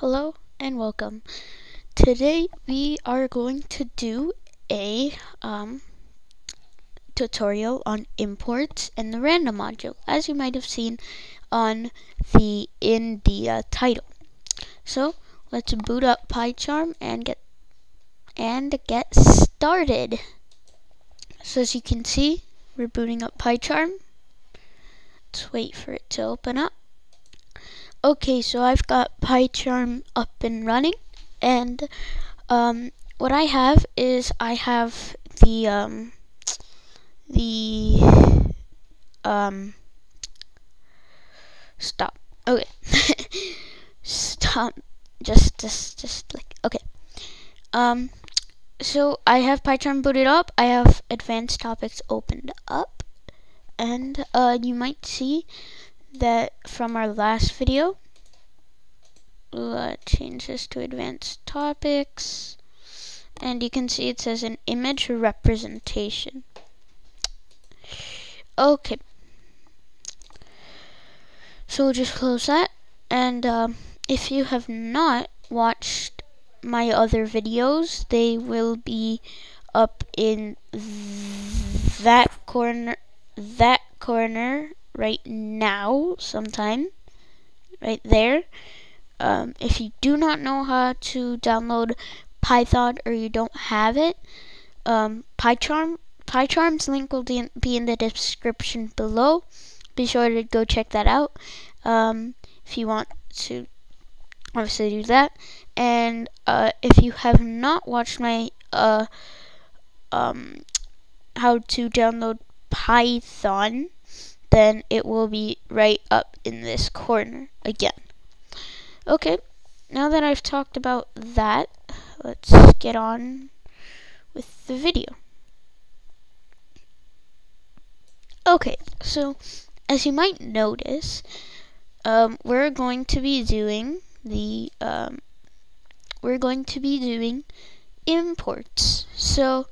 Hello and welcome. Today we are going to do a tutorial on imports and the random module, as you might have seen on in the title. So let's boot up PyCharm and get started. So as you can see, we're booting up PyCharm. Let's wait for it to open up. Okay, so I've got PyCharm up and running, and what I have is I have the stop. Okay. Stop. Just like, okay. So I have PyCharm booted up. I have advanced topics opened up, and you might see that from our last video. Change this to advanced topics, and you can see it says an image representation. Okay, so we'll just close that, and if you have not watched my other videos, they will be up in that corner right now, sometime right there. If you do not know how to download Python, or you don't have it, PyCharm's link will be in the description below. Be sure to go check that out if you want to obviously do that. And if you have not watched my how to download Python, then it will be right up in this corner again. Okay, now that I've talked about that, let's get on with the video. Okay, so as you might notice, we're going to be doing imports. So,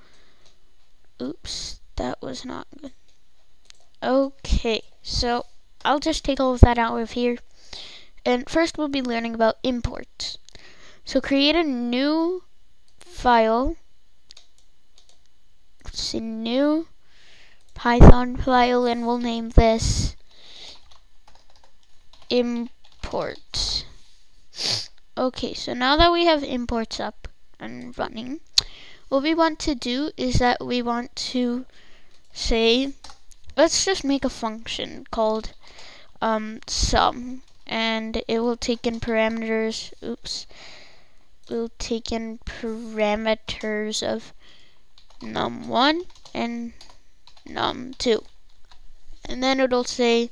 oops, that was not good. Okay, so I'll just take all of that out of here. And first we'll be learning about imports. So create a new file. It's a new Python file, and we'll name this imports. Okay, so now that we have imports up and running, what we want to do is that we want to say, let's just make a function called sum, and it will take in parameters. We'll take in parameters of num1 and num2, and then it'll say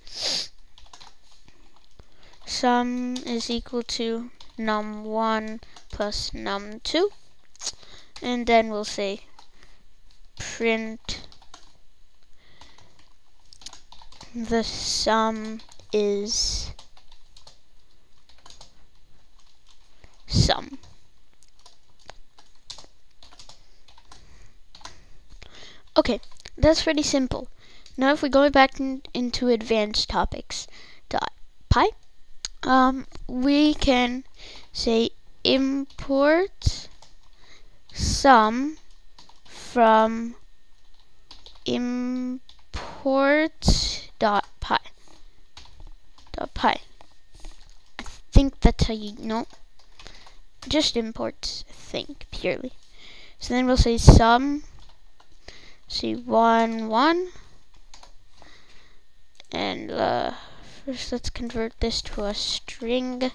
sum is equal to num1 plus num2, and then we'll say print the sum is sum. Okay, that's pretty simple. Now if we go back into advanced topics .py, we can say import sum from import.py. I think that's how you know. Just imports, I think, purely. So then we'll say sum, say 1, 1, and first let's convert this to a string.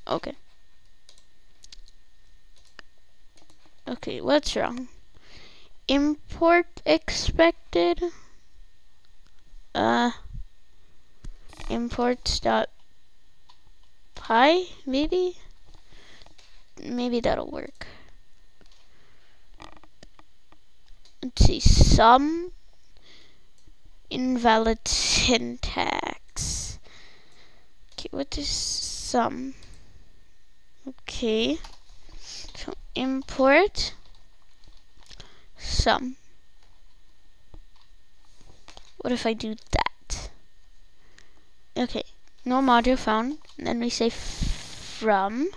Okay. Okay, what's wrong? Import expected. Imports.py, maybe that'll work. Let's see, sum, invalid syntax. Okay, what is sum? Okay, so import sum. What if I do that? Okay, no module found. And then we say from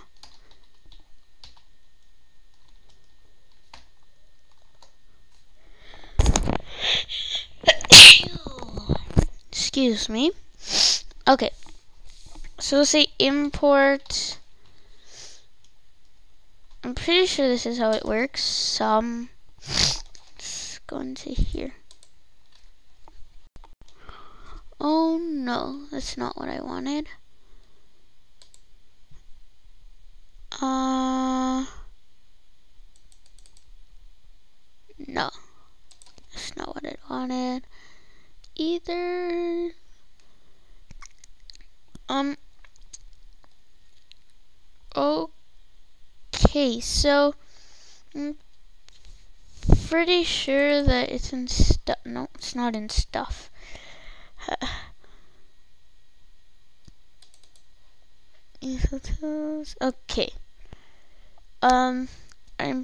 excuse me. Okay, so we'll say import. I'm pretty sure this is how it works. Some. Let's go into here. Oh no, that's not what I wanted. No, that's not what I wanted either. Okay, so I'm pretty sure that it's in stuff. No, it's not in stuff. Okay. I'm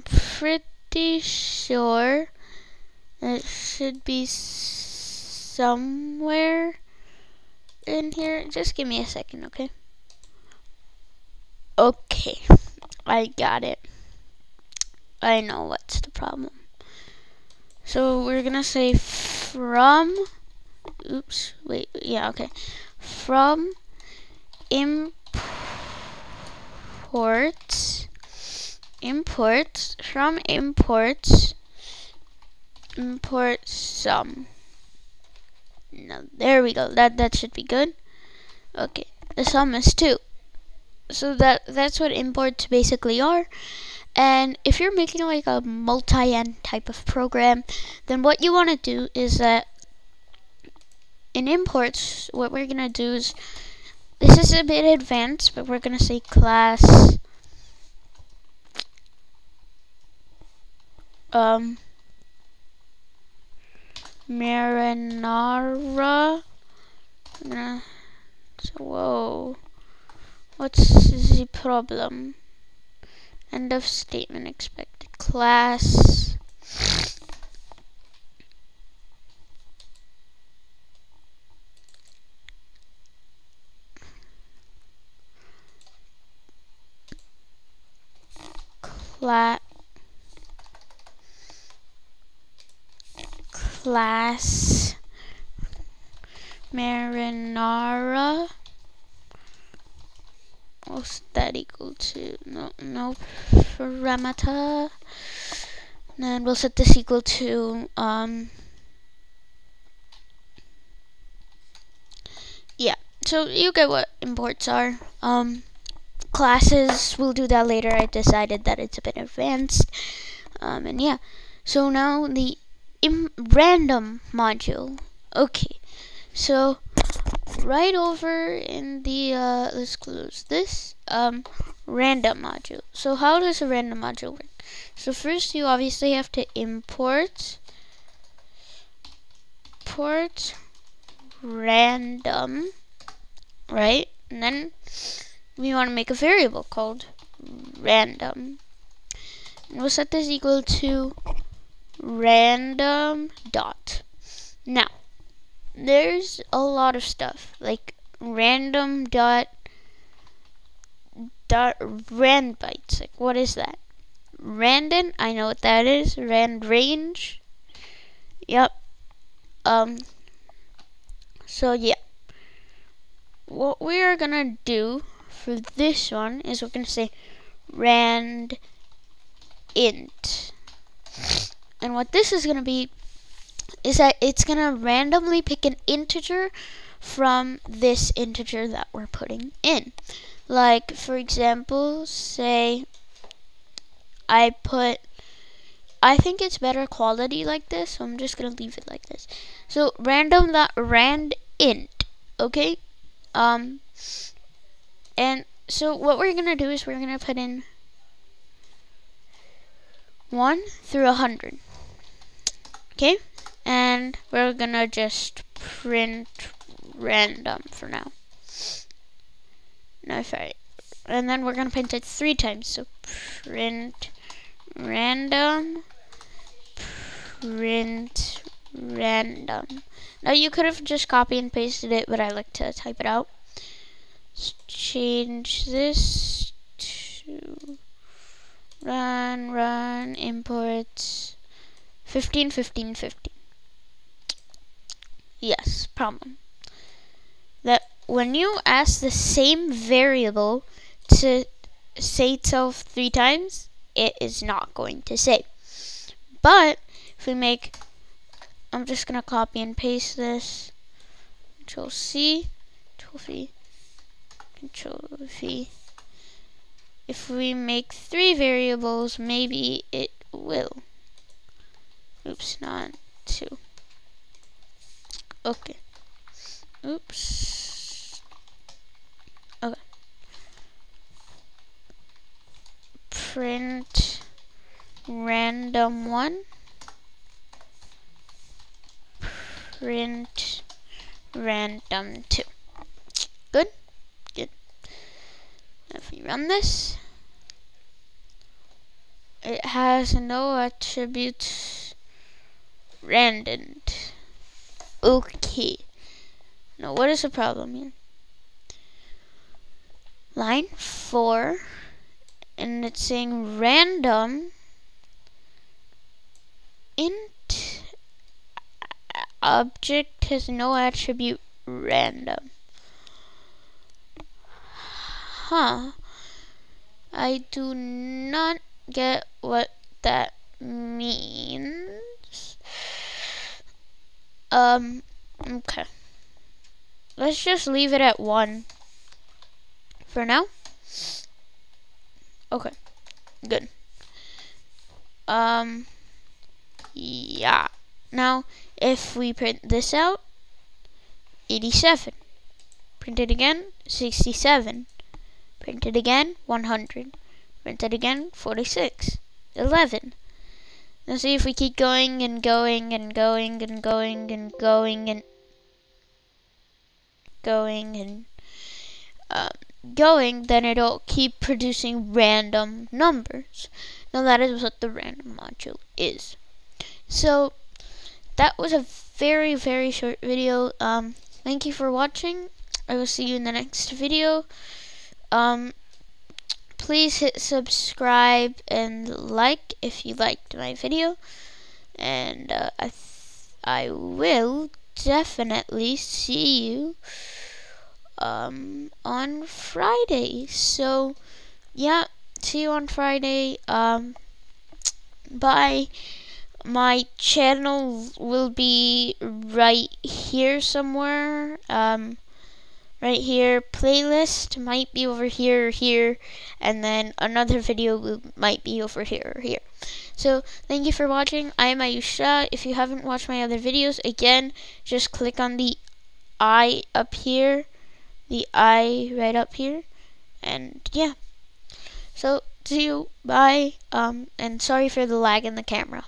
pretty sure it should be somewhere in here. Just give me a second, okay? Okay, I got it. I know what's the problem. So we're gonna say from, oops, wait, yeah, okay. From imports, from imports, import some. Now, there we go. That should be good. Okay, the sum is 2. So that's what imports basically are. And if you're making like a multi-end type of program, then what you want to do is that in imports, what we're gonna do is, this is a bit advanced, but we're gonna say class marinara. Whoa, what's the problem? End of statement expected. Class class marinara. What's that equal to? No parameter. And we'll set this equal to yeah. So you get what imports are. Classes, we'll do that later. I decided that it's a bit advanced. And yeah. So now the random module. Okay. So right over in the let's close this random module. So how does a random module work? So first you obviously have to import random, right? And then we want to make a variable called random. And we'll set this equal to random dot. Now, there's a lot of stuff like random dot rand bytes. Like, what is that? Random, I know what that is. Rand range. Yep. So yeah, what we are gonna do for this one is we're gonna say rand int, and what this is gonna be is that it's gonna randomly pick an integer from this integer that we're putting in. Like, for example, say I think it's better quality like this, so I'm just gonna leave it like this. So random.rand int, okay? And so what we're gonna do is we're gonna put in 1 through 100, okay? And we're gonna just print random for now. No, sorry. And then we're gonna print it 3 times. So print random, print random. Now you could have just copy and pasted it, but I like to type it out. change this to run imports 15, 15, 15. Yes, problem. That when you ask the same variable to say itself 3 times, it is not going to say. But if we make, I'm just gonna copy and paste this, Control C, Control V, Control V. If we make 3 variables, maybe it will. Oops, not 2. Okay. Oops. Okay. Print random1. Print random2. Good? Good. If we run this, it has no attributes random. Okay. Now what is the problem here? Line 4, and it's saying random int object has no attribute random. Huh. I do not get what that means. Okay. Let's just leave it at 1 for now. Okay. Good. Yeah. Now, if we print this out, 87. Print it again, 67. Print it again, 100. Print it again, 46. 11. Now see if we keep going and going and going and going and going and going and going, then it'll keep producing random numbers. Now that is what the random module is. So that was a very, very short video. Thank you for watching. I will see you in the next video. Please hit subscribe and like if you liked my video. And I will definitely see you on Friday. So yeah, see you on Friday. Bye. My channel will be right here somewhere. Right here. Playlist might be over here or here, and then another video might be over here or here. So thank you for watching. I am Ayusha. If you haven't watched my other videos, again, just click on the I up here, the I right up here, and yeah. So see you. Bye. And sorry for the lag in the camera.